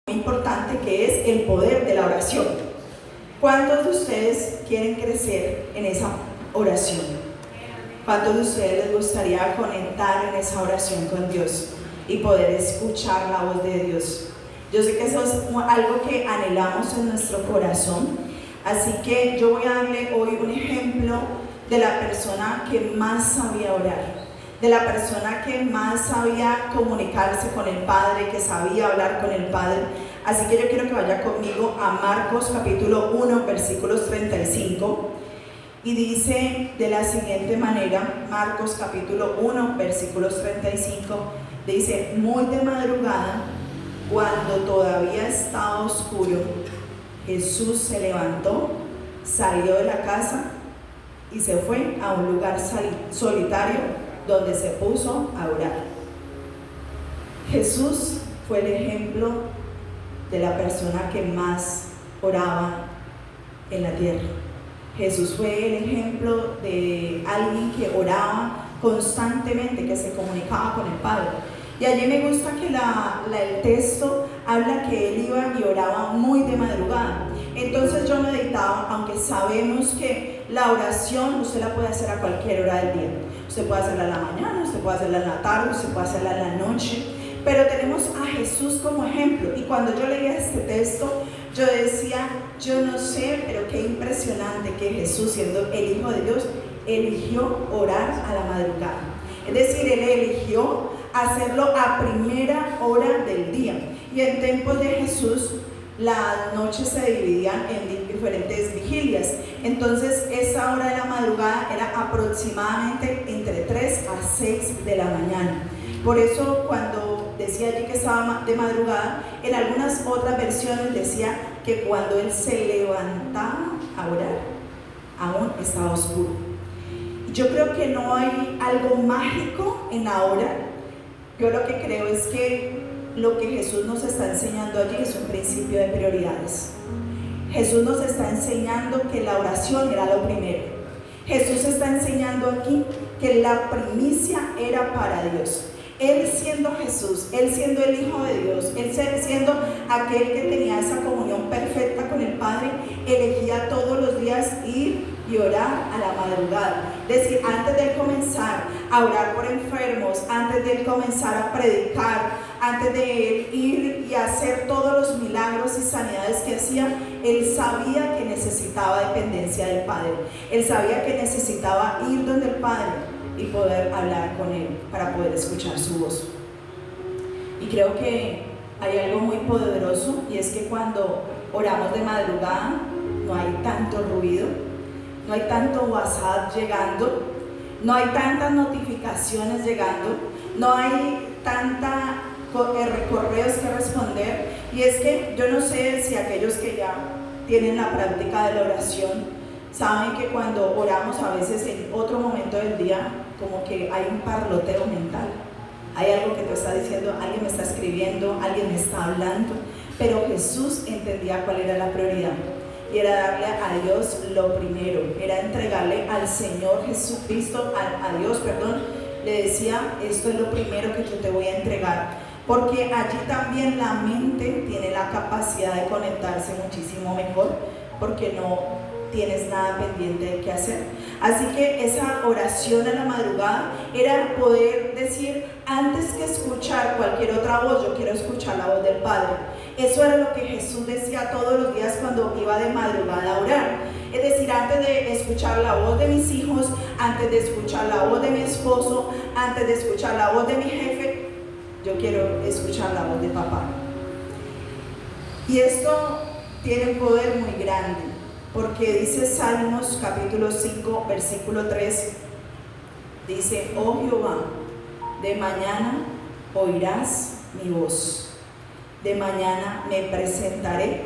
importante, que es el poder de la oración. ¿Cuántos de ustedes quieren crecer en esa oración? ¿Cuántos de ustedes les gustaría conectar en esa oración con Dios y poder escuchar la voz de Dios? Yo sé que eso es algo que anhelamos en nuestro corazón, así que yo voy a darle hoy un ejemplo de la persona que más sabía orar, de la persona que más sabía comunicarse con el Padre, que sabía hablar con el Padre. Así que yo quiero que vaya conmigo a Marcos capítulo 1, versículos 35. Y dice de la siguiente manera, Marcos capítulo 1, versículos 35, dice: muy de madrugada, cuando todavía estaba oscuro, Jesús se levantó, salió de la casa y se fue a un lugar solitario donde se puso a orar. Jesús fue el ejemplo de la persona que más oraba en la tierra. Jesús fue el ejemplo de alguien que oraba constantemente, que se comunicaba con el Padre. Y allí me gusta que el texto habla que él iba y oraba muy de madrugada. Entonces yo meditaba, aunque sabemos que la oración usted la puede hacer a cualquier hora del día. Usted puede hacerla en la mañana, usted puede hacerla en la tarde, usted puede hacerla en la noche. Pero tenemos a Jesús como ejemplo. Y cuando yo leía este texto, yo decía, yo no sé, pero qué impresionante que Jesús, siendo el Hijo de Dios, eligió orar a la madrugada. Es decir, él eligió hacerlo a primera hora del día. Y en tiempos de Jesús, las noches se dividían en diferentes vigilias. Entonces, esa hora de la madrugada era aproximadamente entre 3 a 6 de la mañana. Por eso, cuando decía allí que estaba de madrugada, en algunas otras versiones decía que cuando él se levantaba a orar, aún estaba oscuro. Yo creo que no hay algo mágico en la hora. Yo lo que creo es que lo que Jesús nos está enseñando allí es un principio de prioridades. Jesús nos está enseñando que la oración era lo primero. Jesús está enseñando aquí que la primicia era para Dios. Él siendo Jesús, Él siendo el Hijo de Dios, Él siendo aquel que tenía esa comunión perfecta con el Padre, elegía todos los días ir y orar a la madrugada. Es decir, antes de comenzar a orar por enfermos, antes de comenzar a predicar, antes de ir y hacer todos los milagros y sanidades que hacía, él sabía que necesitaba dependencia del Padre. Él sabía que necesitaba ir donde el Padre y poder hablar con él para poder escuchar su voz. Y creo que hay algo muy poderoso, y es que cuando oramos de madrugada no hay tanto ruido, no hay tanto WhatsApp llegando, no hay tantas notificaciones llegando, no hay tanta correos que responder. Y es que yo no sé si aquellos que ya tienen la práctica de la oración saben que cuando oramos a veces en otro momento del día como que hay un parloteo mental, hay algo que te está diciendo, alguien me está escribiendo, alguien me está hablando. Pero Jesús entendía cuál era la prioridad, y era darle a Dios lo primero, era entregarle al Señor Jesucristo, a Dios, le decía: esto es lo primero que yo te voy a entregar, porque allí también la mente tiene la capacidad de conectarse muchísimo mejor, porque no tienes nada pendiente de qué hacer. Así que esa oración a la madrugada era poder decir: antes que escuchar cualquier otra voz, yo quiero escuchar la voz del Padre. Eso era lo que Jesús decía todos los días cuando iba de madrugada a orar. Es decir, antes de escuchar la voz de mis hijos, antes de escuchar la voz de mi esposo, antes de escuchar la voz de mi jefe, yo quiero escuchar la voz de papá. Y esto tiene un poder muy grande, porque dice Salmos capítulo 5, versículo 3, dice: oh Jehová, de mañana oirás mi voz, de mañana me presentaré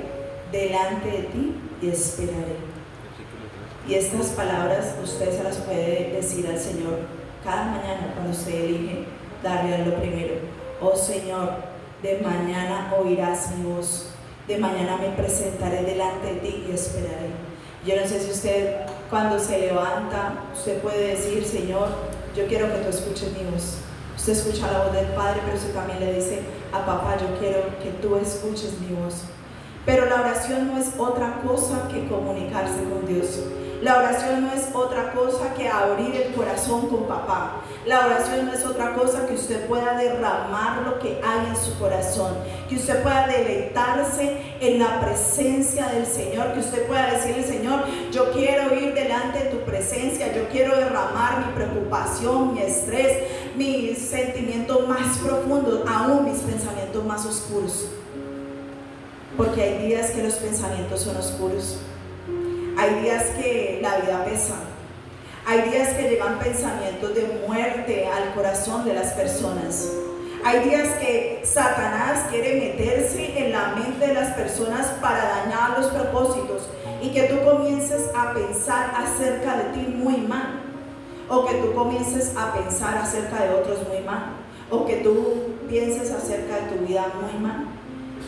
delante de ti y esperaré. Y estas palabras usted se las puede decir al Señor cada mañana cuando usted elige darle a lo primero. Oh Señor, de mañana oirás mi voz, de mañana me presentaré delante de ti y esperaré. Yo no sé si usted cuando se levanta, usted puede decir: Señor, yo quiero que tú escuches mi voz. Usted escucha la voz del Padre, pero usted también le dice a papá, yo quiero que tú escuches mi voz. Pero la oración no es otra cosa que comunicarse con Dios. La oración no es otra cosa que abrir el corazón con papá. La oración no es otra cosa que usted pueda derramar lo que hay en su corazón, que usted pueda deleitarse en la presencia del Señor, que usted pueda decirle, Señor, yo quiero ir delante de tu presencia, yo quiero derramar mi preocupación, mi estrés, mis sentimientos más profundos, aún mis pensamientos más oscuros. Porque hay días que los pensamientos son oscuros. Hay días que la vida pesa. Hay días que llegan pensamientos de muerte al corazón de las personas. Hay días que Satanás quiere meterse en la mente de las personas para dañar los propósitos y que tú comiences a pensar acerca de ti muy mal, o que tú comiences a pensar acerca de otros muy mal, o que tú pienses acerca de tu vida muy mal.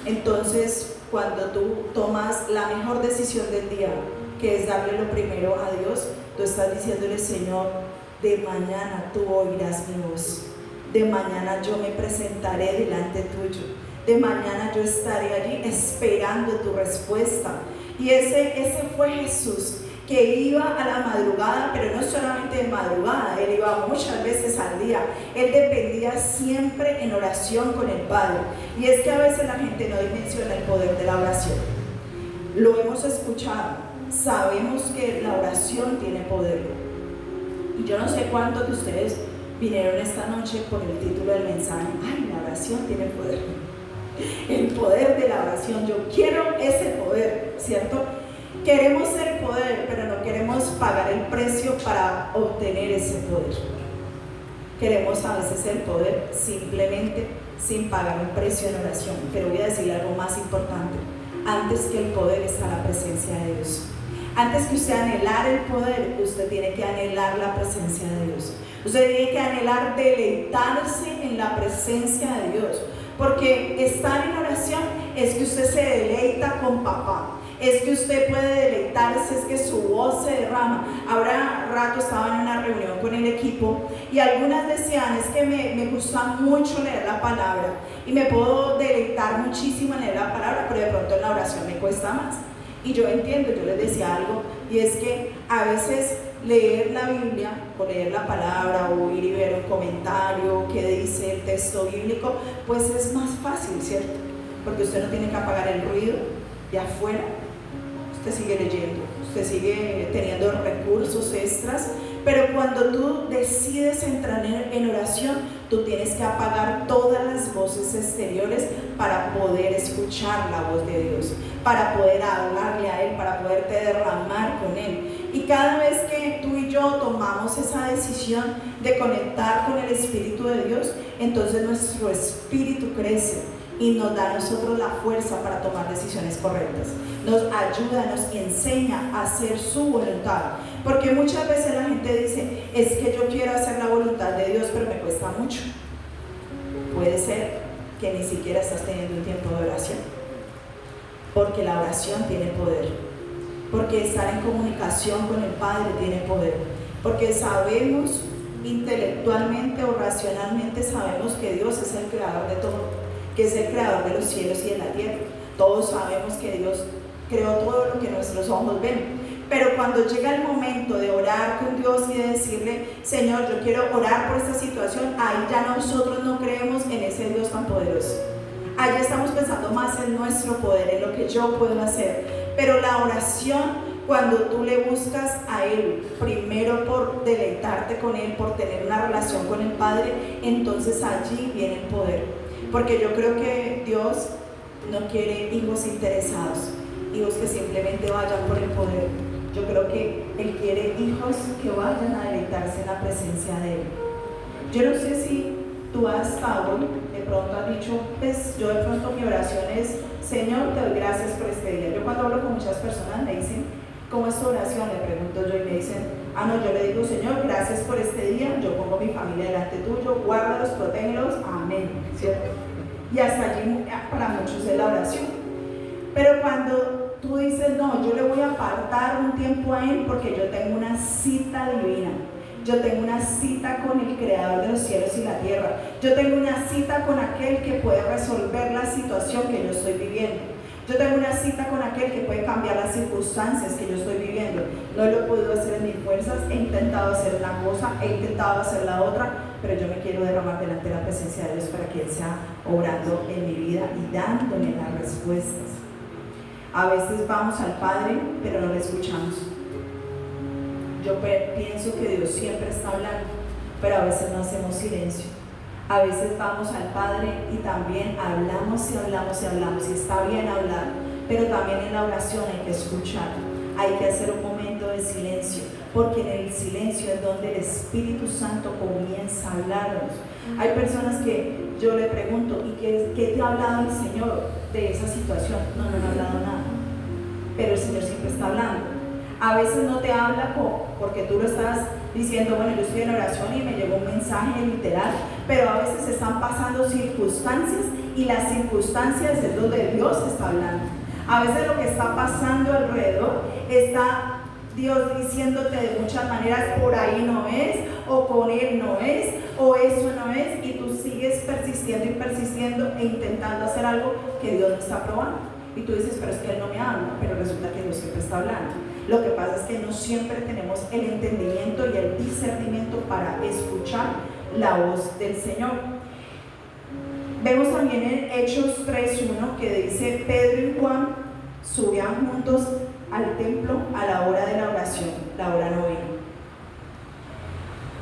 Entonces, cuando tú tomas la mejor decisión del día, que es darle lo primero a Dios, tú estás diciéndole, Señor, de mañana tú oirás mi voz, de mañana yo me presentaré delante tuyo, de mañana yo estaré allí esperando tu respuesta. Y ese fue Jesús, que iba a la madrugada, pero no solamente de madrugada, Él iba muchas veces al día. Él dependía siempre en oración con el Padre. Y es que a veces la gente no dimensiona el poder de la oración. Lo hemos escuchado, sabemos que la oración tiene poder. Y yo no sé cuántos de ustedes vinieron esta noche por el título del mensaje, ay, la oración tiene poder. El poder de la oración, yo quiero ese poder, ¿cierto? Queremos el poder, pero no queremos pagar el precio para obtener ese poder. Queremos a veces el poder simplemente sin pagar un precio en oración. Pero voy a decirle algo más importante. Antes que el poder está la presencia de Dios. Antes que usted anhelar el poder, usted tiene que anhelar la presencia de Dios. Usted tiene que anhelar deleitarse en la presencia de Dios. Porque estar en oración es que usted se deleita con papá. Es que usted puede deleitarse, es que su voz se derrama. Ahora rato estaba en una reunión con el equipo y algunas decían, es que me gusta mucho leer la palabra y me puedo deleitar muchísimo en leer la palabra, pero de pronto en la oración me cuesta más. Y yo entiendo, yo les decía algo, y es que a veces leer la Biblia o leer la palabra o ir y ver un comentario que dice el texto bíblico, pues es más fácil, ¿cierto? Porque usted no tiene que apagar el ruido de afuera. Usted sigue leyendo, usted sigue teniendo recursos extras, pero cuando tú decides entrar en oración, tú tienes que apagar todas las voces exteriores para poder escuchar la voz de Dios, para poder hablarle a Él, para poderte derramar con Él. Y cada vez que tú y yo tomamos esa decisión de conectar con el Espíritu de Dios, entonces nuestro espíritu crece y nos da a nosotros la fuerza para tomar decisiones correctas. Nos ayuda, nos enseña a hacer su voluntad. Porque muchas veces la gente dice, es que yo quiero hacer la voluntad de Dios, pero me cuesta mucho. Puede ser que ni siquiera estás teniendo un tiempo de oración. Porque la oración tiene poder. Porque estar en comunicación con el Padre tiene poder. Porque sabemos intelectualmente o racionalmente, sabemos que Dios es el creador de todo, que es el creador de los cielos y de la tierra. Todos sabemos que Dios creó todo lo que nuestros ojos ven. Pero cuando llega el momento de orar con Dios y de decirle, Señor, yo quiero orar por esta situación, ahí ya nosotros no creemos en ese Dios tan poderoso. Ahí estamos pensando más en nuestro poder, en lo que yo puedo hacer. Pero la oración, cuando tú le buscas a Él, primero por deleitarte con Él, por tener una relación con el Padre, entonces allí viene el poder. Porque yo creo que Dios no quiere hijos interesados, hijos que simplemente vayan por el poder. Yo creo que Él quiere hijos que vayan a deleitarse en la presencia de Él. Yo no sé si tú has estado, de pronto has dicho, pues yo de pronto mi oración es, Señor, te doy gracias por este día. Yo cuando hablo con muchas personas me dicen, ¿cómo es tu oración? Le pregunto yo y me dicen, no, yo le digo, Señor, gracias por este día, yo pongo mi familia delante tuyo, guárdalos, protégelos, amén, ¿cierto? Y hasta allí para muchos es la oración. Pero cuando tú dices, no, yo le voy a apartar un tiempo a Él porque yo tengo una cita divina, Yo tengo una cita con el creador de los cielos y la tierra. Yo tengo una cita con aquel que puede resolver la situación que yo estoy viviendo. Yo tengo una cita con aquel que puede cambiar las circunstancias que yo estoy viviendo. No lo he podido hacer en mis fuerzas, he intentado hacer una cosa, he intentado hacer la otra, pero yo me quiero derramar delante de la presencia de Dios para que Él sea obrando en mi vida y dándome las respuestas. A veces vamos al Padre, pero no le escuchamos. Yo pienso que Dios siempre está hablando, pero a veces no hacemos silencio. A veces vamos al Padre y también hablamos y hablamos y hablamos, y está bien hablar, pero también en la oración hay que escuchar, hay que hacer un momento de silencio, porque en el silencio es donde el Espíritu Santo comienza a hablarnos. Hay personas que yo le pregunto, ¿y qué te ha hablado el Señor de esa situación? No ha hablado nada, pero el Señor siempre está hablando. A veces no te habla porque tú lo estás diciendo, bueno, yo estoy en oración y me llegó un mensaje literal, pero a veces están pasando circunstancias y las circunstancias es donde Dios está hablando. A veces lo que está pasando alrededor está Dios diciéndote de muchas maneras, por ahí no es, o con Él no es, o eso no es, y tú sigues persistiendo y persistiendo e intentando hacer algo que Dios no está aprobando. Y tú dices, pero es que Él no me habla, pero resulta que Dios siempre está hablando. Lo que pasa es que no siempre tenemos el entendimiento y el discernimiento para escuchar la voz del Señor. Vemos también en Hechos 3:1 que dice, Pedro y Juan subían juntos al templo a la hora de la oración, la hora novena.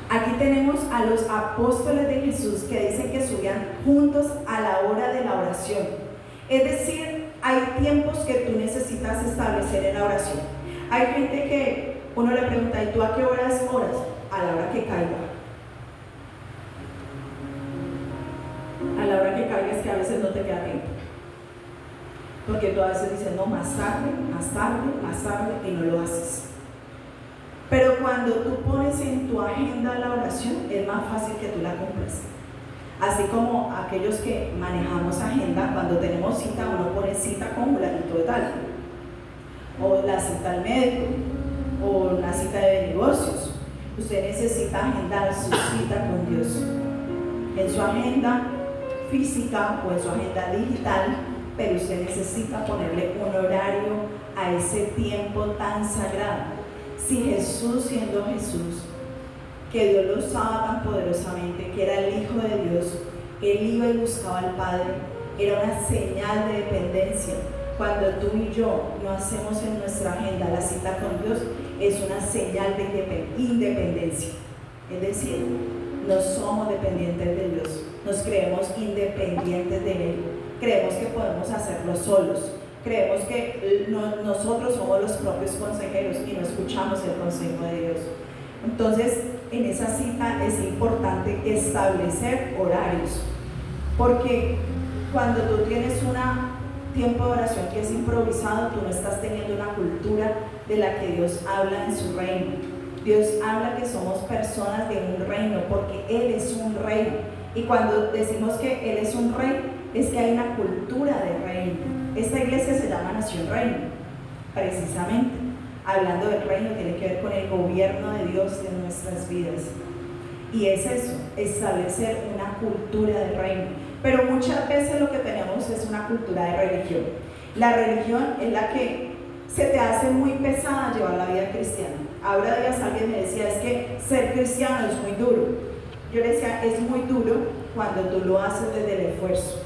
Aquí tenemos a los apóstoles de Jesús que dicen que subían juntos a la hora de la oración. Es decir, hay tiempos que tú necesitas establecer en la oración. Hay gente que uno le pregunta, ¿y tú a qué horas oras? A la hora que caiga. A la hora que caiga es que a veces no te queda tiempo. Porque tú a veces dices, no, más tarde, y no lo haces. Pero cuando tú pones en tu agenda la oración, es más fácil que tú la cumplas. Así como aquellos que manejamos agenda, cuando tenemos cita, uno pone cita con fulanito de tal, o la cita al médico, o la cita de negocios. Usted necesita agendar su cita con Dios en su agenda física o en su agenda digital, pero usted necesita ponerle un horario a ese tiempo tan sagrado. Si Jesús, siendo Jesús, que Dios lo usaba tan poderosamente, que era el Hijo de Dios, Él iba y buscaba al Padre, era una señal de dependencia. Cuando tú y yo no hacemos en nuestra agenda la cita con Dios, es una señal de independencia. Es decir, no somos dependientes de Dios, nos creemos independientes de Él, creemos que podemos hacerlo solos, creemos que nosotros somos los propios consejeros y no escuchamos el consejo de Dios. Entonces, en esa cita es importante establecer horarios, porque cuando tú tienes un tiempo de oración que es improvisado, tú no estás teniendo una cultura de la que Dios habla en su reino. Dios habla que somos personas de un reino, porque Él es un rey. Y cuando decimos que Él es un rey, es que hay una cultura de reino. Esta iglesia se llama Nación Reino, precisamente. Hablando del reino, tiene que ver con el gobierno de Dios en nuestras vidas. Y es eso, establecer una cultura de reino. Pero muchas veces lo que tenemos es una cultura de religión. La religión es la que se te hace muy pesada llevar la vida cristiana. Ahora días alguien me decía, es que ser cristiano es muy duro. Yo le decía, es muy duro cuando tú lo haces desde el esfuerzo.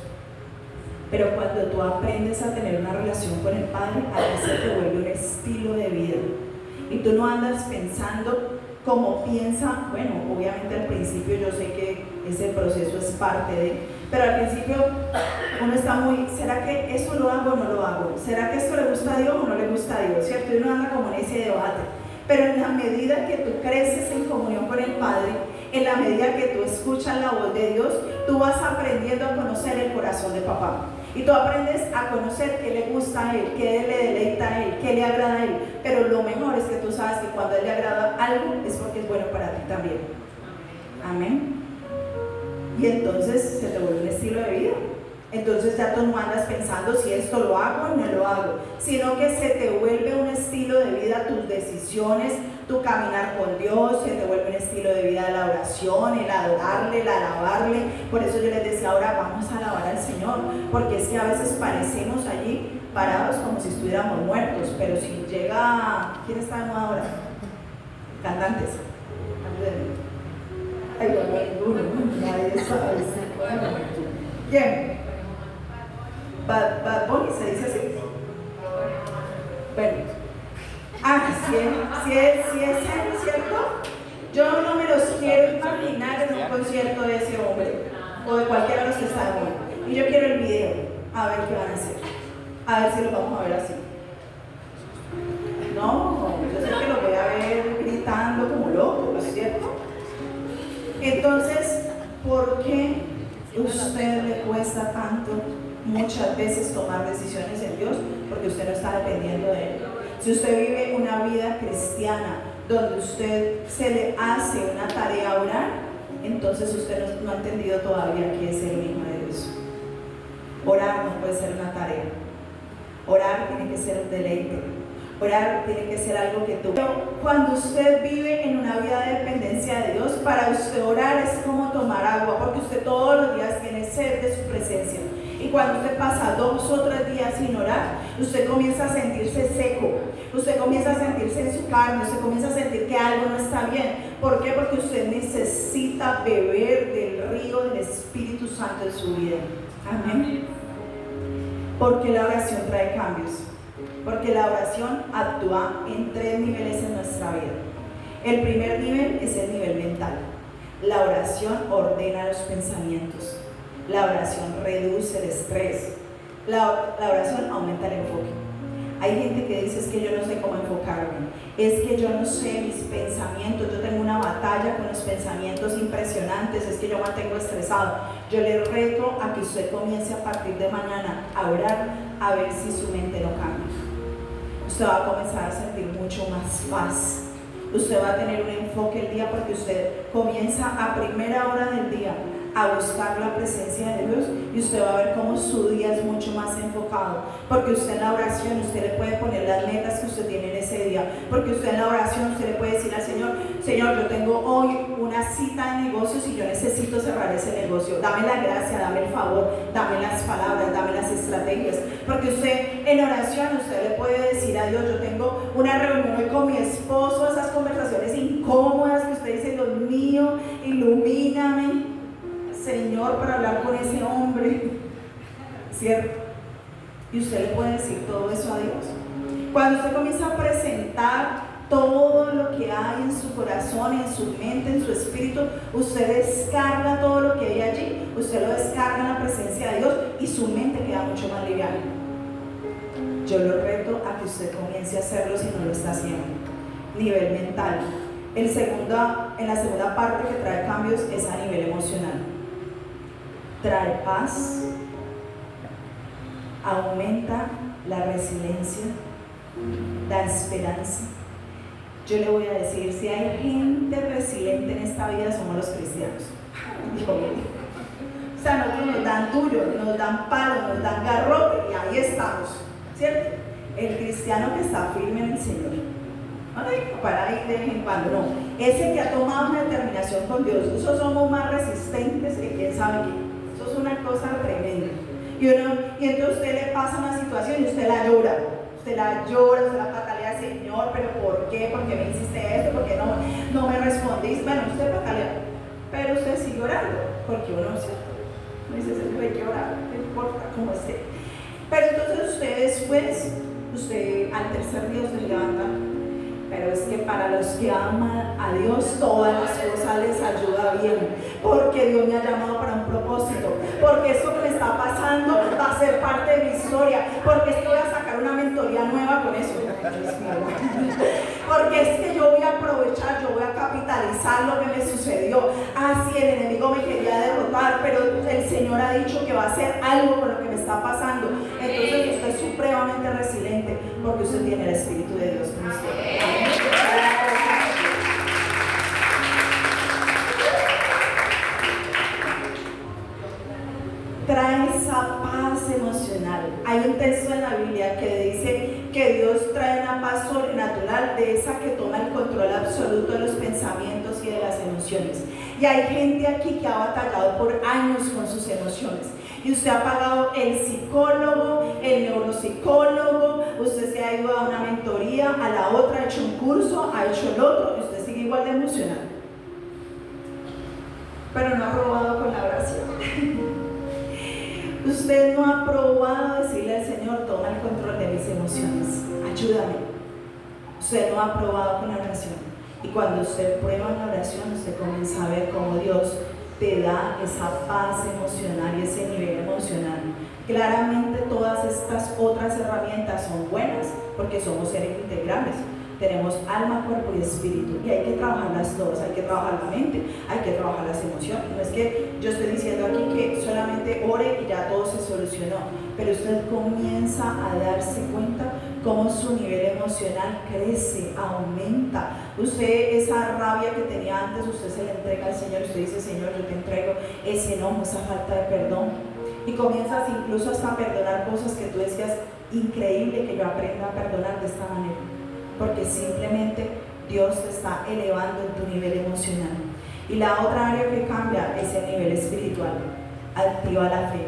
Pero cuando tú aprendes a tener una relación con el Padre, a ti se te vuelve un estilo de vida. Y tú no andas pensando como piensa, bueno, obviamente al principio yo sé que ese proceso es parte de, pero al principio uno está muy, ¿será que esto lo hago o no lo hago? ¿Será que esto le gusta a Dios o no le gusta a Dios? ¿Cierto? Y uno anda como en ese debate. Pero en la medida que tú creces en comunión con el Padre, en la medida que tú escuchas la voz de Dios, tú vas aprendiendo a conocer el corazón de papá. Y tú aprendes a conocer qué le gusta a Él, qué le deleita a Él, qué le agrada a Él. Pero lo mejor es que tú sabes que cuando a Él le agrada algo, es porque es bueno para ti también. Amén. Y entonces se te vuelve un estilo de vida. Entonces ya tú no andas pensando si esto lo hago o no lo hago, sino que se te vuelve un estilo de vida, tus decisiones, tu caminar con Dios, se te vuelve un estilo de vida la oración, el adorarle, el alabarle. Por eso yo les decía, ahora vamos a alabar al Señor, porque es que a veces parecemos allí parados como si estuviéramos muertos, pero si llega, ¿quién está de moda ahora? Cantantes. Ay, ninguno, nadie sabe. ¿Quién? Bad Bunny, ¿se dice así? Bueno, si es él, ¿cierto? Yo no me los quiero imaginar en un concierto de ese hombre o de cualquiera de los que están hoy. Y yo quiero el video, a ver qué van a hacer, a ver si lo vamos a ver así. No, yo sé que lo voy a ver gritando como loco, ¿no es cierto? Entonces, ¿por qué a usted le cuesta tanto muchas veces tomar decisiones en Dios? Porque usted no está dependiendo de Él. Si usted vive una vida cristiana donde usted se le hace una tarea orar, entonces usted no ha entendido todavía qué es el Hijo de Dios. Orar no puede ser una tarea. Orar tiene que ser un deleite. Orar tiene que ser algo que tú... Pero cuando usted vive en una vida de dependencia de Dios, para usted orar es como tomar agua, porque usted todos los días tiene sed de su presencia. Y cuando usted pasa 2 o 3 días sin orar, usted comienza a sentirse seco, usted comienza a sentirse en su carne, usted comienza a sentir que algo no está bien. ¿Por qué? Porque usted necesita beber del río del Espíritu Santo en su vida. Amén. Porque la oración trae cambios. Porque la oración actúa en 3 niveles en nuestra vida. El primer nivel es el nivel mental. La oración ordena los pensamientos. La oración reduce el estrés. La oración aumenta el enfoque. Hay gente que dice, es que yo no sé cómo enfocarme, es que yo no sé mis pensamientos, yo tengo una batalla con los pensamientos impresionantes, es que yo me mantengo estresado. Yo le reto a que usted comience a partir de mañana a orar, a ver si su mente no cambia. Usted va a comenzar a sentir mucho más paz. Usted va a tener un enfoque el día, porque usted comienza a primera hora del día a buscar la presencia de Dios, y usted va a ver cómo su día es mucho más enfocado, porque usted en la oración, usted le puede poner las metas que usted tiene en ese día, porque usted en la oración, usted le puede decir al Señor, Señor, yo tengo hoy una cita de negocios y yo necesito cerrar ese negocio, dame la gracia, dame el favor, dame las palabras, dame las estrategias, porque usted en oración, usted le puede decir a Dios, yo tengo una reunión hoy con mi esposo, esas conversaciones incómodas que usted dice, Dios mío, ilumíname, Señor, para hablar con ese hombre, ¿cierto? Y usted le puede decir todo eso a Dios. Cuando usted comienza a presentar todo lo que hay en su corazón, en su mente, en su espíritu, usted descarga todo lo que hay allí, usted lo descarga en la presencia de Dios y su mente queda mucho más liviana. Yo lo reto a que usted comience a hacerlo si no lo está haciendo. Nivel mental. En la segunda parte que trae cambios es a nivel emocional. Trae paz, aumenta la resiliencia, da esperanza. Yo le voy a decir, si hay gente resiliente en esta vida, somos los cristianos. O sea, nosotros nos dan duro, nos dan palo, nos dan garrote y ahí estamos, ¿cierto? El cristiano que está firme en el Señor. No hay para ahí de vez en cuando, no. Ese que ha tomado una determinación con Dios, esos somos más resistentes que quién sabe qué. Eso es una cosa tremenda. Y entonces usted le pasa una situación y usted la llora. Usted la patalea, Señor, pero ¿por qué? ¿Por qué me hiciste esto? ¿Por qué no me respondiste? Bueno, usted patalea, pero usted sigue orando, porque uno no dice, Señor, hay que orar, no importa cómo esté. Pero entonces usted al tercer día se levanta. Pero es que para los que aman a Dios, todas las cosas les ayuda bien, porque Dios me ha llamado para un propósito, porque esto que me está pasando va a ser parte de mi historia, porque es que voy a sacar una mentoría nueva con eso, porque es que yo voy a aprovechar, yo voy a capitalizar lo que me sucedió. Así el enemigo me quería derrotar, pero el Señor ha dicho que va a hacer algo con lo que me está pasando. Entonces usted es supremamente resiliente, porque usted tiene el Espíritu de Dios con usted. Trae esa paz emocional. Hay un texto en la Biblia que dice que Dios trae una paz sobrenatural, de esa que toma el control absoluto de los pensamientos y de las emociones. Y hay gente aquí que ha batallado por años con sus emociones. Y usted ha pagado el psicólogo, el neuropsicólogo, usted se ha ido a una mentoría, a la otra, ha hecho un curso, ha hecho el otro, y usted sigue igual de emocional. Pero no ha probado con la oración. Usted no ha probado decirle al Señor, toma el control de mis emociones, ayúdame. Usted no ha probado con la oración. Y cuando usted prueba en la oración, usted comienza a ver cómo Dios te da esa paz emocional y ese nivel emocional. Claramente todas estas otras herramientas son buenas porque somos seres integrales. Tenemos alma, cuerpo y espíritu, y hay que trabajarlas todas. Hay que trabajar la mente, hay que trabajar las emociones. No es que yo estoy diciendo aquí que solamente ore y ya todo se solucionó, pero usted comienza a darse cuenta cómo su nivel emocional crece, aumenta. Usted, esa rabia que tenía antes, usted se la entrega al Señor. Usted dice, Señor, yo te entrego ese enojo, esa falta de perdón, y comienzas incluso hasta a perdonar cosas que tú decías, increíble que yo aprenda a perdonar de esta manera, porque simplemente Dios te está elevando en tu nivel emocional. Y la otra área que cambia es el nivel espiritual. Activa la fe,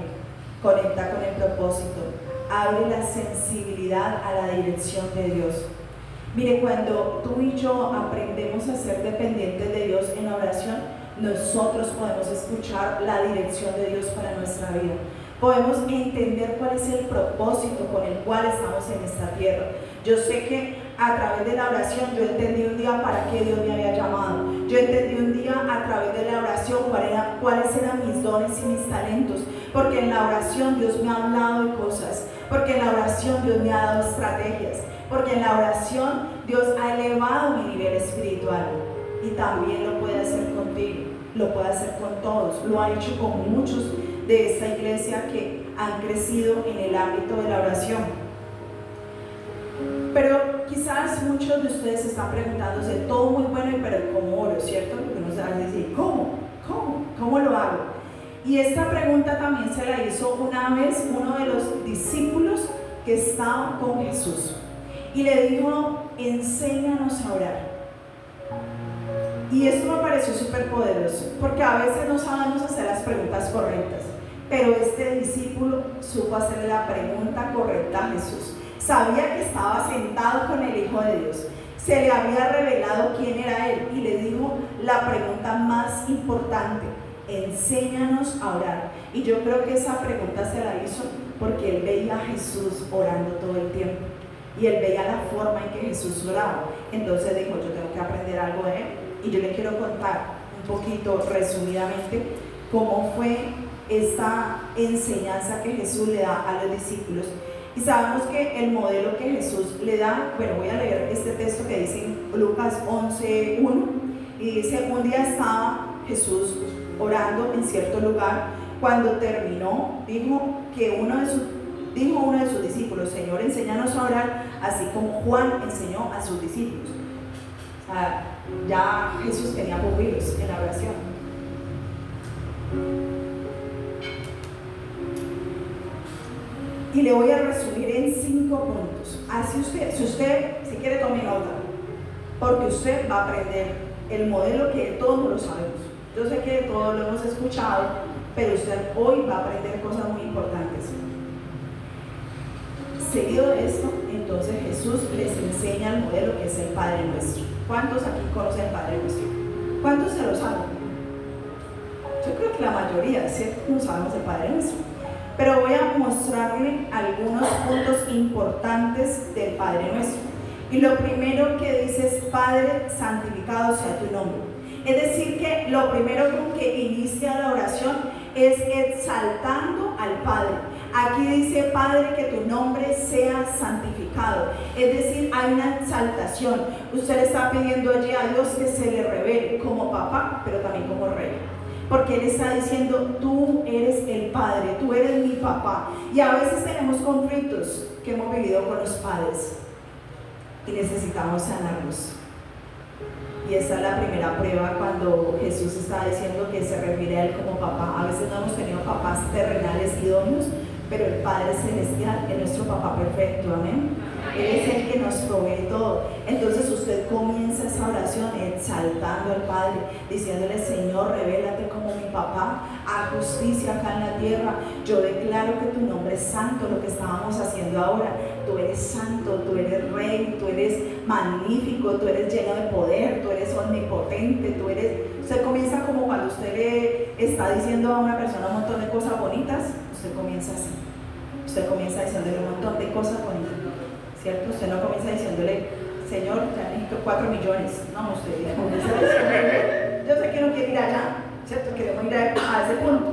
conecta con el propósito, abre la sensibilidad a la dirección de Dios. Mire, cuando tú y yo aprendemos a ser dependientes de Dios en la oración, nosotros podemos escuchar la dirección de Dios para nuestra vida. Podemos entender cuál es el propósito con el cual estamos en esta tierra. Yo sé que a través de la oración yo entendí un día para qué Dios me había llamado. Yo entendí un día a través de la oración cuáles eran mis dones y mis talentos. Porque en la oración Dios me ha hablado de cosas. Porque en la oración Dios me ha dado estrategias. Porque en la oración Dios ha elevado mi nivel espiritual. Y también lo puede hacer contigo, lo puede hacer con todos. Lo ha hecho con muchos de esta iglesia que han crecido en el ámbito de la oración. Pero quizás muchos de ustedes se están preguntándose, todo muy bueno, pero ¿cómo oro? ¿Cierto? Porque uno se va a decir, ¿cómo lo hago? Y esta pregunta también se la hizo una vez uno de los discípulos que estaba con Jesús. Y le dijo, enséñanos a orar. Y esto me pareció súper poderoso, porque a veces no sabemos hacer las preguntas correctas, pero este discípulo supo hacerle la pregunta correcta a Jesús. Sabía que estaba sentado con el Hijo de Dios, se le había revelado quién era Él y le dijo la pregunta más importante, enséñanos a orar. Y yo creo que esa pregunta se la hizo porque él veía a Jesús orando todo el tiempo y él veía la forma en que Jesús oraba. Entonces dijo, yo tengo que aprender algo de Él. Y yo le quiero contar un poquito resumidamente cómo fue esta enseñanza que Jesús le da a los discípulos. Y sabemos que el modelo que Jesús le da, bueno, voy a leer este texto que dice en Lucas 11:1, y dice, un día estaba Jesús orando en cierto lugar. Cuando terminó, dijo uno de sus discípulos, Señor, enséñanos a orar, así como Juan enseñó a sus discípulos. O sea, ya Jesús tenía pupilos en la oración. Y le voy a resumir en 5 puntos. Así si quiere tome nota, porque usted va a aprender el modelo que todos lo sabemos. Yo sé que todos lo hemos escuchado, pero usted hoy va a aprender cosas muy importantes. Seguido de esto, entonces Jesús les enseña el modelo que es el Padre Nuestro. ¿Cuántos aquí conocen el Padre Nuestro? ¿Cuántos se lo saben? Yo creo que la mayoría, ¿cierto? No sabemos el Padre Nuestro. Pero voy a mostrarle algunos puntos importantes del Padre Nuestro. Y lo primero que dice es, Padre, santificado sea tu nombre. Es decir, que lo primero con que inicia la oración es exaltando al Padre. Aquí dice, Padre, que tu nombre sea santificado. Es decir, hay una exaltación. Usted le está pidiendo allí a Dios que se le revele como papá, pero también como rey. Porque Él está diciendo, tú eres el Padre, tú eres mi papá. Y a veces tenemos conflictos que hemos vivido con los padres y necesitamos sanarlos. Y esa es la primera prueba cuando Jesús está diciendo que se refiere a Él como papá. A veces no hemos tenido papás terrenales idóneos, pero el Padre Celestial es nuestro papá perfecto, amén. Él es el que nos provee todo. Entonces usted comienza esa oración exaltando al Padre, diciéndole: Señor, revélate como mi papá, haz justicia acá en la tierra. Yo declaro que tu nombre es santo, lo que estábamos haciendo ahora. Tú eres santo, tú eres rey, tú eres magnífico, tú eres lleno de poder, tú eres omnipotente, tú eres... Usted comienza como cuando usted le está diciendo a una persona un montón de cosas bonitas. Usted comienza así. Usted comienza diciéndole un montón de cosas bonitas, ¿cierto? Usted no comienza diciéndole: Señor, ya necesito 4 millones. No, usted ya comienza diciéndole: yo sé que no quiere ir allá, ¿cierto? Queremos ir a ese punto.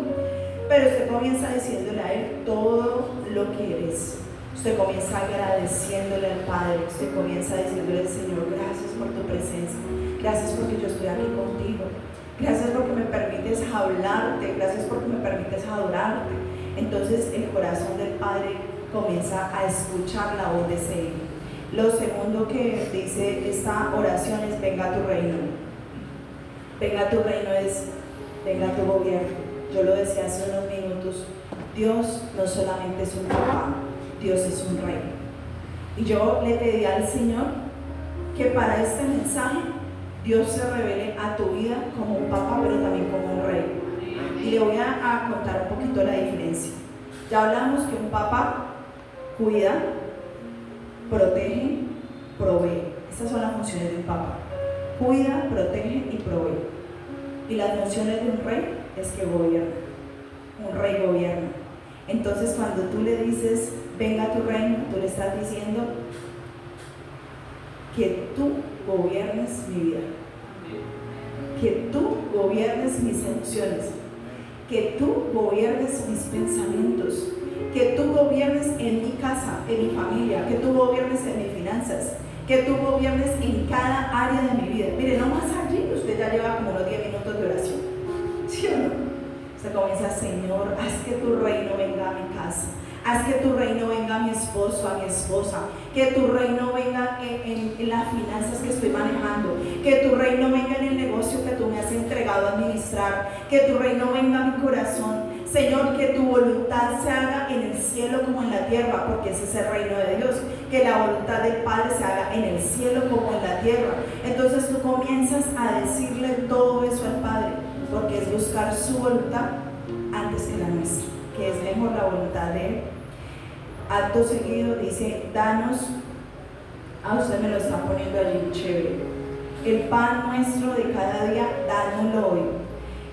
Pero usted comienza diciéndole a Él todo lo que eres. Usted comienza agradeciéndole al Padre. Usted comienza diciéndole: Señor, gracias por tu presencia. Gracias porque yo estoy aquí contigo. Gracias porque me permites hablarte. Gracias porque me permites adorarte. Entonces el corazón del Padre comienza a escuchar la voz de ese Hijo. Lo segundo que dice esta oración es: venga tu reino. Venga tu reino es: venga tu gobierno. Yo lo decía hace unos minutos, Dios no solamente es un papá, Dios es un rey. Y yo le pedí al Señor que para este mensaje Dios se revele a tu vida como un papá, pero también como un rey. Y le voy a contar un poquito la diferencia. Ya hablamos que un papá cuida, protege, provee. Estas son las funciones de un papá: cuida, protege y provee. Y las funciones de un rey es que gobierna. Un rey gobierna. Entonces cuando tú le dices: venga tu reino, tú le estás diciendo que tú gobiernes mi vida, que tú gobiernes mis emociones, que tú gobiernes mis pensamientos, que tú gobiernes en mi casa, en mi familia, que tú gobiernes en mis finanzas, que tú gobiernes en cada área de mi vida. Mire, no más allí, usted ya lleva como unos 10 minutos de oración, ¿sí o no? Usted comienza: Señor, haz que tu reino venga a mi casa. Haz que tu reino venga a mi esposo, a mi esposa. Que tu reino venga en las finanzas que estoy manejando. Que tu reino venga en el negocio que tú me has entregado a administrar. Que tu reino venga a mi corazón. Señor, que tu voluntad se haga en el cielo como en la tierra, porque ese es el reino de Dios. Que la voluntad del Padre se haga en el cielo como en la tierra. Entonces tú comienzas a decirle todo eso al Padre, porque es buscar su voluntad antes que la nuestra, que es mejor la voluntad de Él. Acto seguido dice: danos, usted me lo está poniendo allí, chévere, el pan nuestro de cada día, dánoslo hoy.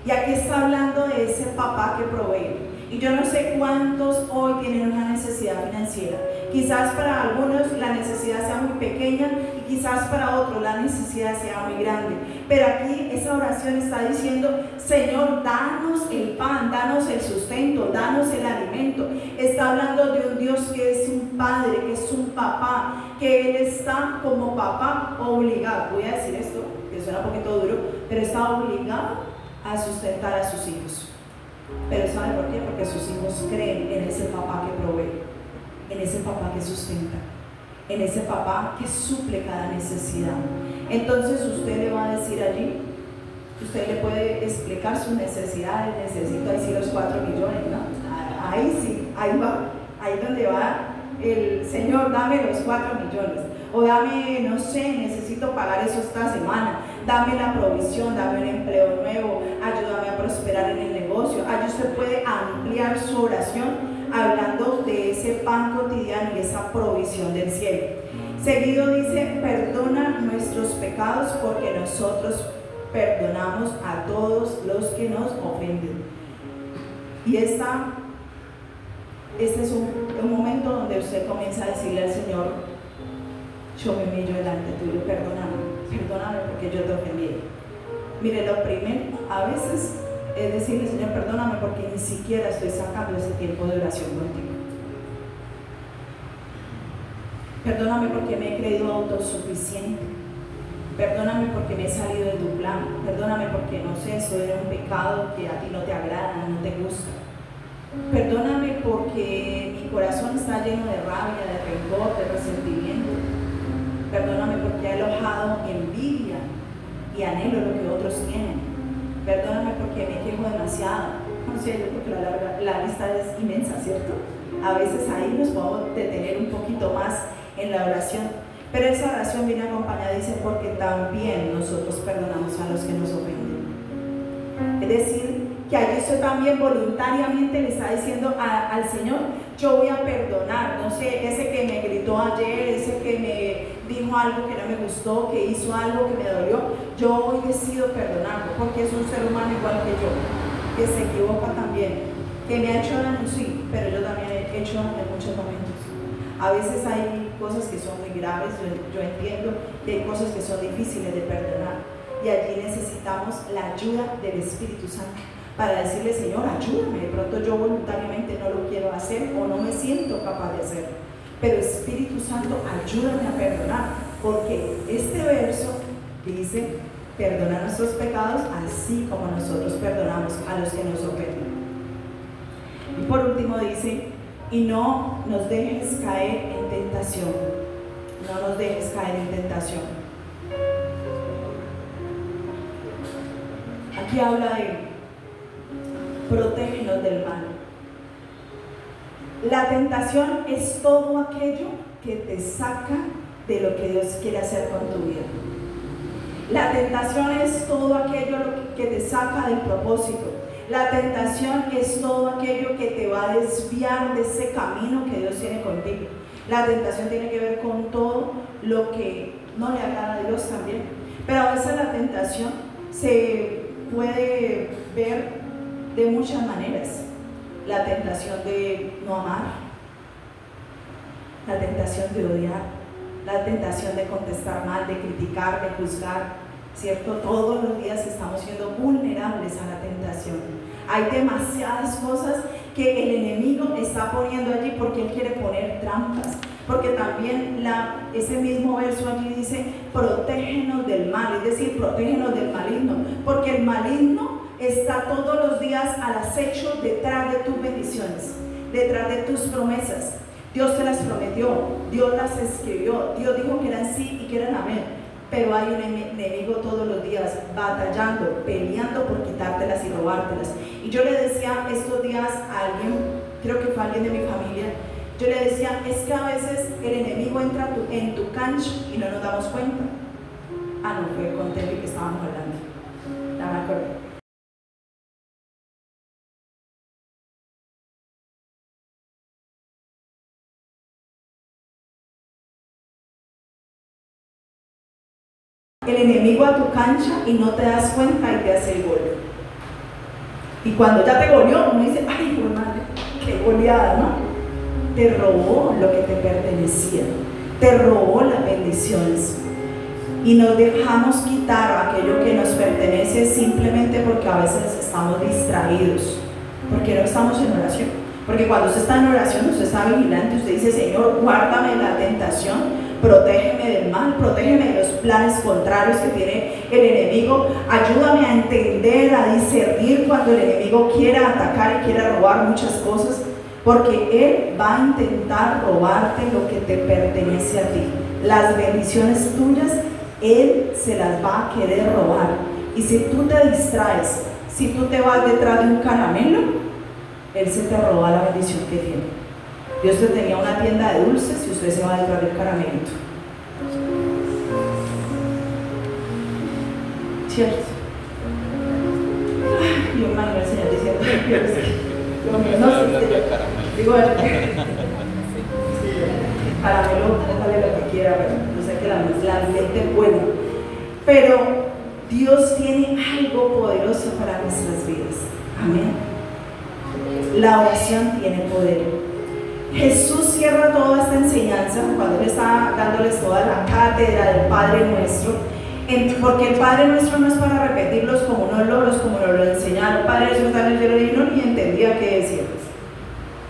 Y aquí está hablando de ese papá que provee. Y yo no sé cuántos hoy tienen una necesidad financiera. Quizás para algunos la necesidad sea muy pequeña y quizás para otros la necesidad sea muy grande. Pero aquí esa oración está diciendo: Señor, danos el pan, danos el sustento, danos el alimento. Está hablando de un Dios que es un padre, que es un papá, que Él está como papá obligado. Voy a decir esto, que suena un poquito duro, pero está obligado a sustentar a sus hijos. Pero ¿sabe por qué? Porque sus hijos creen en ese papá que provee, en ese papá que sustenta, en ese papá que suple cada necesidad. Entonces usted le va a decir allí, usted le puede explicar sus necesidades: necesito ahí sí los 4 millones, ¿no? Ahí sí, ahí va, ahí donde va el Señor: dame los 4 millones, o dame, no sé, necesito pagar eso esta semana, dame la provisión, dame un empleo nuevo, ayúdame a prosperar en el negocio. Allí usted puede ampliar su oración hablando de ese pan cotidiano y esa provisión del cielo. Seguido dice: perdona nuestros pecados, porque nosotros perdonamos a todos los que nos ofenden. Y este es un momento donde usted comienza a decirle al Señor: yo me humillo delante tuyo, perdóname porque yo te ofendí. Mire, lo primero a veces es decirle: Señor, perdóname porque ni siquiera estoy sacando ese tiempo de oración contigo. Perdóname porque me he creído autosuficiente. Perdóname porque me he salido de tu plan. Perdóname porque, no sé, soy un pecado que a ti no te agrada, no te gusta. Perdóname porque mi corazón está lleno de rabia, de rencor, de resentimiento. Perdóname porque he alojado envidia y anhelo lo que otros tienen. Perdóname porque me quejo demasiado. No sé, yo creo que la lista es inmensa, ¿cierto? A veces ahí nos podemos detener un poquito más en la oración. Pero esa oración viene acompañada, dice, porque también nosotros perdonamos a los que nos ofenden. Es decir, que allí usted también voluntariamente le está diciendo al Señor, yo voy a perdonar, no sé, ese que me gritó ayer, ese que me dijo algo que no me gustó, que hizo algo que me dolió, yo hoy decido perdonarlo, porque es un ser humano igual que yo, que se equivoca también, que me ha hecho daño, sí, pero yo también he hecho daño en muchos momentos. A veces hay cosas que son muy graves, yo entiendo que hay cosas que son difíciles de perdonar, y allí necesitamos la ayuda del Espíritu Santo para decirle, Señor, ayúdame, de pronto yo voluntariamente no lo quiero hacer o no me siento capaz de hacerlo, pero Espíritu Santo, ayúdame a perdonar, porque este verso dice, perdona nuestros pecados así como nosotros perdonamos a los que nos ofenden. Y por último dice, y no nos dejes caer en tentación, no nos dejes caer en tentación. Aquí habla de protégenos del mal. La tentación es todo aquello que te saca de lo que Dios quiere hacer con tu vida. La tentación es todo aquello que te saca del propósito. La tentación es todo aquello que te va a desviar de ese camino que Dios tiene contigo. La tentación tiene que ver con todo lo que no le agrada a Dios también. Pero a veces la tentación se puede ver de muchas maneras. La tentación de no amar, la tentación de odiar, la tentación de contestar mal, de criticar, de juzgar, ¿cierto? Todos los días estamos siendo vulnerables a la tentación. Hay demasiadas cosas que el enemigo está poniendo allí porque él quiere poner trampas. Porque también ese mismo verso allí dice, protégenos del mal, es decir, protégenos del maligno, porque el maligno está todos los días al acecho detrás de tus bendiciones, detrás de tus promesas. Dios te las prometió, Dios las escribió, Dios dijo que eran sí y que eran amén, pero hay un enemigo todos los días batallando, peleando por quitártelas y robártelas. Y yo le decía estos días a alguien, creo que fue alguien de mi familia, yo le decía, es que a veces el enemigo entra en tu cancha y no nos damos cuenta. Ah, no, fue con Terry que estábamos hablando, no me acuerdo. El enemigo a tu cancha y no te das cuenta y te hace el gol. Y cuando ya te goleó, uno dice, ay, hijo de madre, qué goleada, ¿no? Te robó lo que te pertenecía, te robó las bendiciones. Y nos dejamos quitar aquello que nos pertenece simplemente porque a veces estamos distraídos, porque no estamos en oración. Porque cuando usted está en oración, usted está vigilante, usted dice, Señor, guárdame de la tentación, protégeme del mal, protégeme de los planes contrarios que tiene el enemigo, ayúdame a entender, a discernir cuando el enemigo quiera atacar y quiera robar muchas cosas, porque él va a intentar robarte lo que te pertenece a ti. Las bendiciones tuyas, él se las va a querer robar. Y si tú te distraes, si tú te vas detrás de un caramelo, él se te roba la bendición que tiene. Dios te tenía una tienda de dulces y usted se va detrás del caramelito. ¿Cierto? Ay, yo me imagino al Señor diciendo, lo mío no sé, digo, caramelo, déjale lo que quiera, pero yo sé que la mente es buena. Pero Dios tiene algo poderoso para nuestras vidas. Amén. La oración tiene poder. Jesús cierra toda esta enseñanza cuando Él está dándoles toda la cátedra del Padre Nuestro, porque el Padre Nuestro no es para repetirlos como unos loros, como nos lo enseñaron. Padre Nuestro está en el cielo, y no ni entendía qué decía.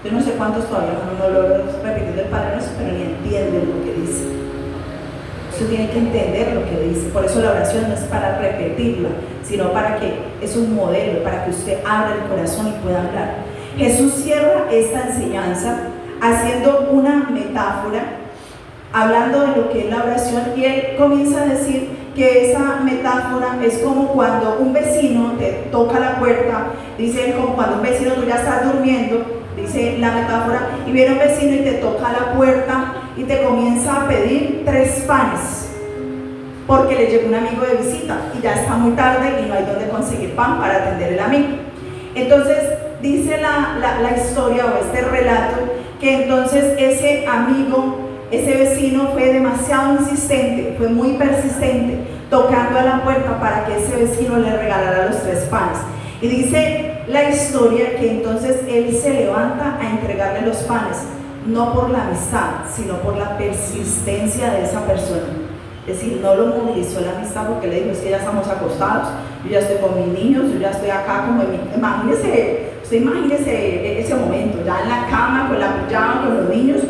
Yo no sé cuántos todavía son unos loros repitiendo el Padre Nuestro, pero ni entienden lo que dice. Usted tiene que entender lo que dice. Por eso la oración no es para repetirla, sino para que es un modelo, para que usted abra el corazón y pueda hablar. Jesús cierra esta enseñanza haciendo una metáfora, hablando de lo que es la oración, y Él comienza a decir que esa metáfora es como cuando un vecino te toca la puerta, dice como cuando un vecino, tú ya estás durmiendo, dice la metáfora, y viene un vecino y te toca la puerta y te comienza a pedir 3 panes, porque le llegó un amigo de visita y ya está muy tarde y no hay donde conseguir pan para atender el amigo. Entonces dice la historia o este relato que entonces ese amigo, ese vecino fue demasiado insistente, fue muy persistente, tocando a la puerta para que ese vecino le regalara los 3 panes. Y dice la historia que entonces él se levanta a entregarle los panes, no por la amistad, sino por la persistencia de esa persona. Es decir, no lo movilizó la amistad porque le dijo, es que ya estamos acostados, yo ya estoy con mis niños, yo ya estoy acá como imagínese ese momento, ya en la cama, con la pijama, con los niños,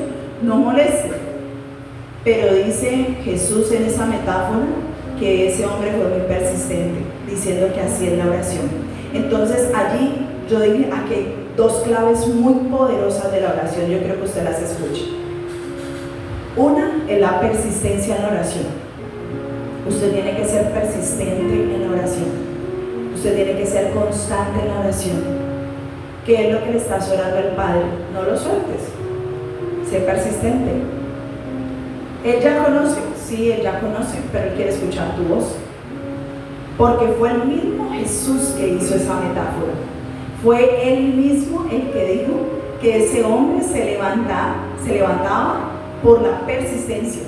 no moleste. Pero dice Jesús en esa metáfora que ese hombre fue muy persistente, diciendo que así es la oración. Entonces allí yo dije, aquí hay 2 claves muy poderosas de la oración, yo creo que usted las escuche. Una es la persistencia en la oración. Usted tiene que ser persistente en la oración. Usted tiene que ser constante en la oración. ¿Qué es lo que le estás orando al Padre? No lo sueltes. Sé persistente. Él ya conoce, sí, Él ya conoce, pero Él quiere escuchar tu voz. Porque fue el mismo Jesús que hizo esa metáfora. Fue Él mismo el que dijo que ese hombre se levantaba por la persistencia.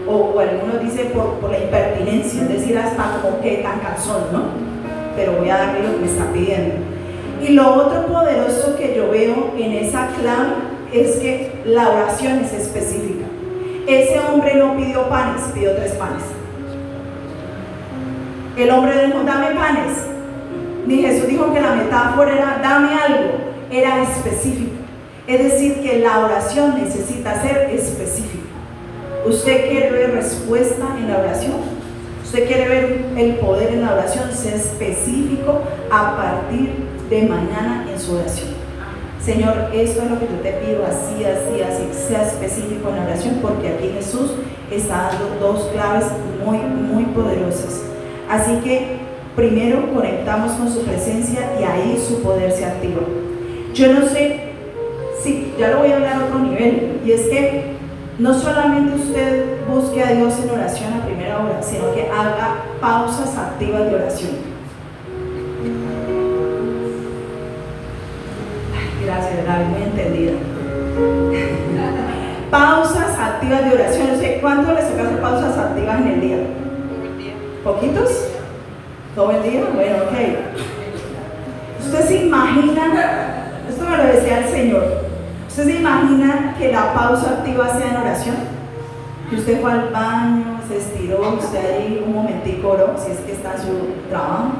O algunos dicen por la impertinencia, es decir, hasta como que tan cansón, ¿no? Pero voy a darle lo que me está pidiendo. Y lo otro poderoso que yo veo en esa clave es que la oración es específica. Ese hombre no pidió panes, pidió 3 panes. El hombre dijo, dame panes. Ni Jesús dijo que la metáfora era, dame algo, era específica. Es decir, que la oración necesita ser específica. ¿Usted quiere ver respuesta en la oración? ¿Usted quiere ver el poder en la oración? Sea específico a partir de mañana en su oración. Señor, esto es lo que yo te pido, así, así, así. Sea específico en la oración, porque aquí Jesús está dando 2 claves muy, muy poderosas. Así que primero conectamos con su presencia y ahí su poder se activa. Yo no sé, sí, ya lo voy a hablar a otro nivel, y es que no solamente usted busque a Dios en oración a primera hora, sino que haga pausas activas de oración. Ay, gracias, David, muy entendida. Pausas activas de oración. No sé, ¿cuánto les toca hacer pausas activas en el día? ¿Poquitos? ¿Todo el día? Bueno, ok. ¿Usted se imagina? Esto me lo decía el Señor. ¿Usted se imagina que la pausa activa sea en oración? Que usted fue al baño, se estiró, usted ahí un momentico oró, si es que está en su trabajo,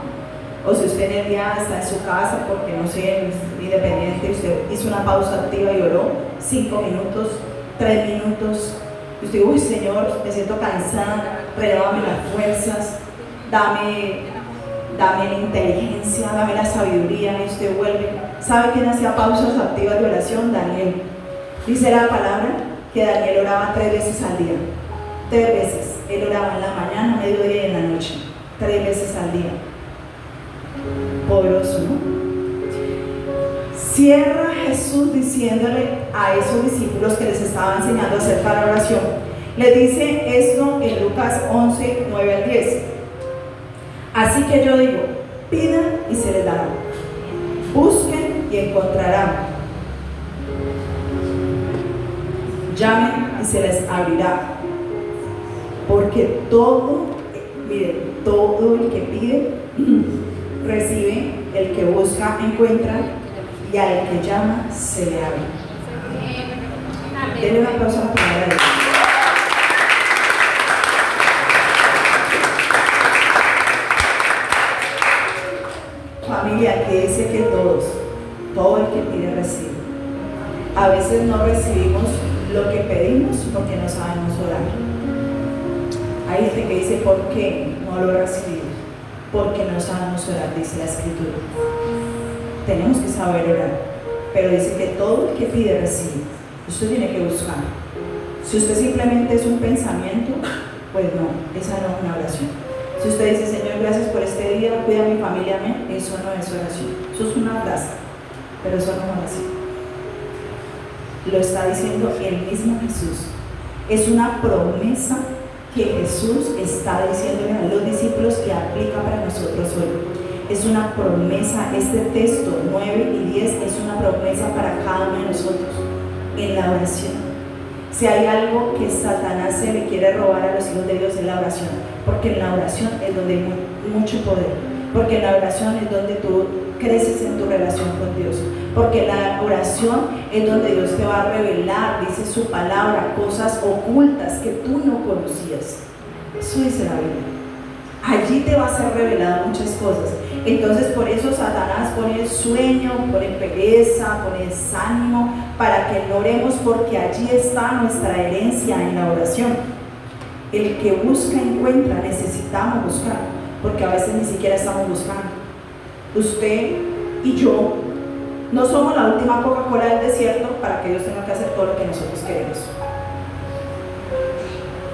o si usted en el día está en su casa porque no sé, es independiente, usted hizo una pausa activa y oró 5 minutos, 3 minutos, y usted, uy Señor, me siento cansada, renuévame las fuerzas, dame la inteligencia, dame la sabiduría, y usted vuelve. ¿Sabe quién hacía pausas activas de oración? Daniel. Dice la palabra que Daniel oraba 3 veces al día. 3 veces. Él oraba en la mañana, mediodía y en la noche. 3 veces al día. Poderoso, ¿no? Cierra Jesús diciéndole a esos discípulos que les estaba enseñando acerca de la oración. Les dice esto en Lucas 11, 9 al 10. Así que yo digo, pidan y se les dará. Busquen y encontrarán. Llamen y se les abrirá. Porque todo el que pide, recibe, el que busca, encuentra, y al que llama, se le abre. Denle una aplauso a la palabra de Dios. Familia, que dice que todo el que pide recibe. A veces no recibimos lo que pedimos porque no sabemos orar. Hay gente que dice, ¿por qué no lo recibimos? Porque no sabemos orar, dice la Escritura. Tenemos que saber orar, pero dice que todo el que pide recibe. Usted tiene que buscar. Si usted simplemente es un pensamiento, Pues no, esa no es una oración. Si usted dice, Señor, gracias por este día, cuida a mi familia, amén, eso no es oración. Eso es una frase, pero eso no es oración. Lo está diciendo el mismo Jesús. Es una promesa que Jesús está diciéndole a los discípulos que aplica para nosotros hoy. Es una promesa, este texto 9 y 10 es una promesa para cada uno de nosotros en la oración. Si hay algo que Satanás se le quiere robar a los hijos de Dios es la oración, porque en la oración es donde hay mucho poder, porque en la oración es donde tú creces en tu relación con Dios, porque en la oración es donde Dios te va a revelar, dice su palabra, cosas ocultas que tú no conocías. Eso dice la Biblia. Allí te va a ser revelado muchas cosas. Entonces por eso Satanás pone sueño, pone pereza, pone desánimo, para que no oremos, porque allí está nuestra herencia en la oración. El que busca encuentra, necesitamos buscar, porque a veces ni siquiera estamos buscando. Usted y yo no somos la última Coca-Cola del desierto para que Dios tenga que hacer todo lo que nosotros queremos.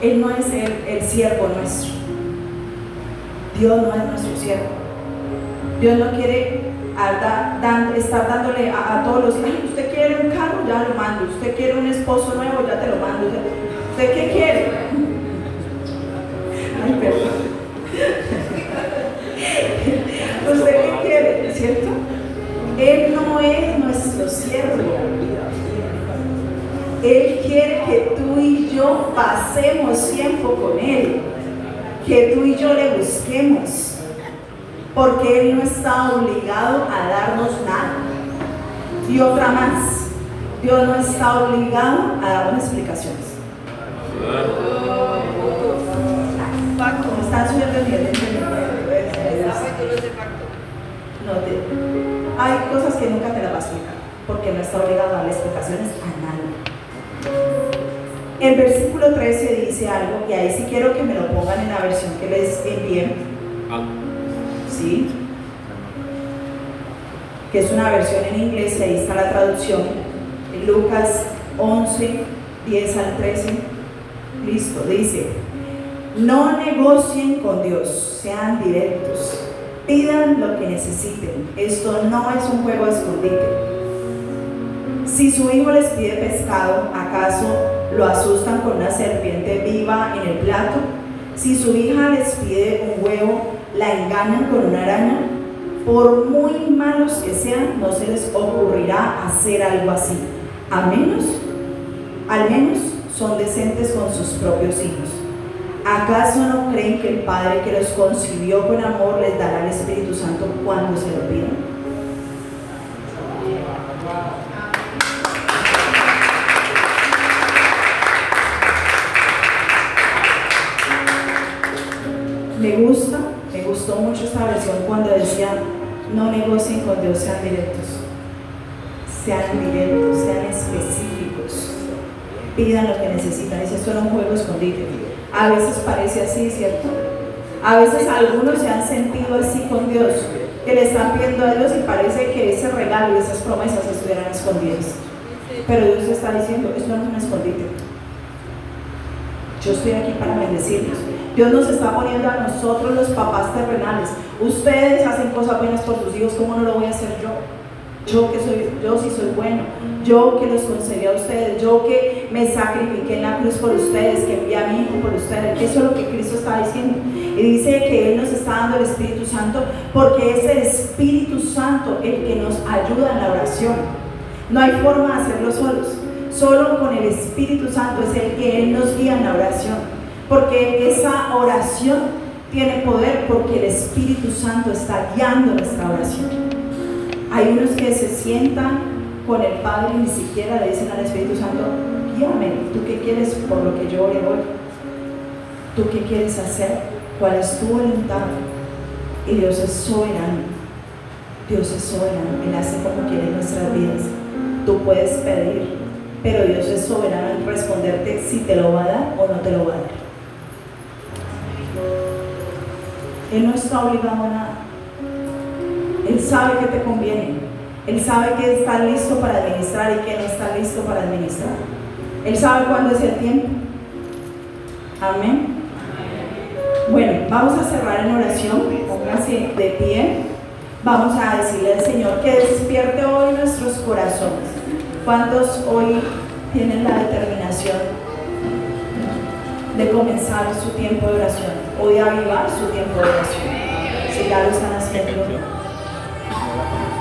Él no es el siervo nuestro. Dios no es nuestro siervo. Dios no quiere estar dándole a todos los hijos. Usted quiere un carro, ya lo mando. Usted quiere un esposo nuevo, ya te lo mando. ¿Usted qué quiere? Ay, perdón. ¿Usted qué quiere? ¿Cierto? Él no es nuestro siervo. Él quiere que tú y yo pasemos tiempo con Él, que tú y yo le busquemos, porque Él no está obligado a darnos nada. Y otra más, Dios no está obligado a darnos explicaciones. Están subiendo el nivel. Hay cosas que nunca te las va a explicar, porque no está obligado a darle explicaciones a nadie. El versículo 13 dice algo, y ahí sí quiero que me lo pongan en la versión que les envié. ¿Sí? Que es una versión en inglés, y ahí está la traducción. En Lucas 11, 10 al 13. Listo, dice: no negocien con Dios, sean directos, pidan lo que necesiten. Esto no es un juego de escondite. Si su hijo les pide pescado, ¿acaso lo asustan con una serpiente viva en el plato? Si su hija les pide un huevo, ¿la engañan con una araña? Por muy malos que sean, no se les ocurrirá hacer algo así, al menos son decentes con sus propios hijos. ¿Acaso no creen que el Padre que los concibió con amor les dará el Espíritu Santo cuando se lo pidan? Me gustó mucho esta versión cuando decía: no negocien con Dios, sean directos, sean específicos, pidan lo que necesitan. Esto no es un juego escondite. A veces parece así, ¿cierto? A veces algunos se han sentido así con Dios, que le están pidiendo a Dios y parece que ese regalo y esas promesas estuvieran escondidas. Pero Dios está diciendo: esto no es un escondite. Yo estoy aquí para bendecirlos. Dios nos está poniendo a nosotros, los papás terrenales. Ustedes hacen cosas buenas por sus hijos, ¿cómo no lo voy a hacer yo? Yo sí soy bueno. Yo que los concedí a ustedes, yo que me sacrifiqué en la cruz por ustedes, que envié a mi hijo por ustedes. Eso es lo que Cristo está diciendo. Y dice que Él nos está dando el Espíritu Santo, porque es el Espíritu Santo el que nos ayuda en la oración. No hay forma de hacerlo solos. Solo con el Espíritu Santo es el que Él nos guía en la oración. Porque esa oración tiene poder, porque el Espíritu Santo está guiando nuestra oración. Hay unos que se sientan con el Padre y ni siquiera le dicen al Espíritu Santo: guíame, ¿tú qué quieres por lo que yo ore hoy? ¿Tú qué quieres hacer? ¿Cuál es tu voluntad? Y Dios es soberano. Dios es soberano. Él hace como quiere en nuestras vidas. Tú puedes pedir, pero Dios es soberano en responderte si te lo va a dar o no te lo va a dar. Él no está obligado a nada. Él sabe que te conviene. Él sabe que estás listo para administrar y que no estás listo para administrar. Él sabe cuándo es el tiempo. Amén. Bueno, vamos a cerrar en oración, póngase de pie. Vamos a decirle al Señor que despierte hoy nuestros corazones. ¿Cuántos hoy tienen la determinación de comenzar su tiempo de oración o de avivar su tiempo de oración? Si ya lo están haciendo,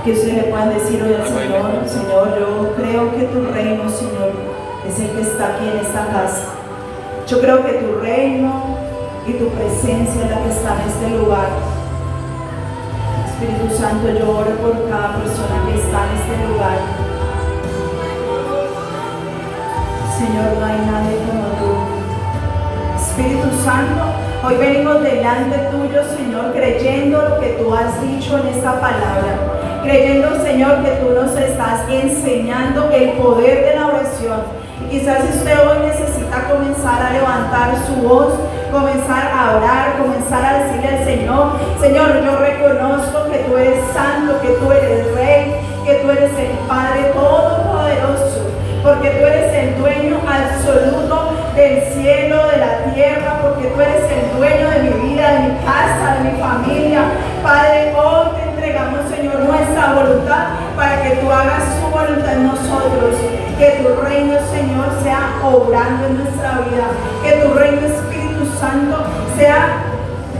que ustedes le puedan decir hoy al Señor: Señor, yo creo que tu reino, Señor, es el que está aquí en esta casa. Yo creo que tu reino y tu presencia es la que está en este lugar. Espíritu Santo, yo oro por cada persona que está en este lugar. Señor, no hay nadie como tú. Espíritu Santo, hoy venimos delante tuyo, Señor, creyendo lo que tú has dicho en esta palabra. Creyendo, Señor, que tú nos estás enseñando el poder de la oración. Quizás usted hoy necesita comenzar a levantar su voz, comenzar a orar, comenzar a decirle al Señor: Señor, yo reconozco que tú eres santo, que tú eres Rey, que tú eres el Padre Todopoderoso, porque tú eres el dueño absoluto del cielo, de la tierra, porque tú eres el dueño de mi vida, de mi casa, de mi familia. Padre, hoy te entregamos, Señor, nuestra voluntad para que tú hagas tu voluntad en nosotros. Que tu reino, Señor, sea obrando en nuestra vida. Que tu reino, Espíritu Santo, sea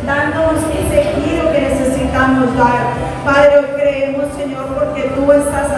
dándonos ese giro que necesitamos dar. Padre, hoy creemos, Señor, porque tú estás haciendo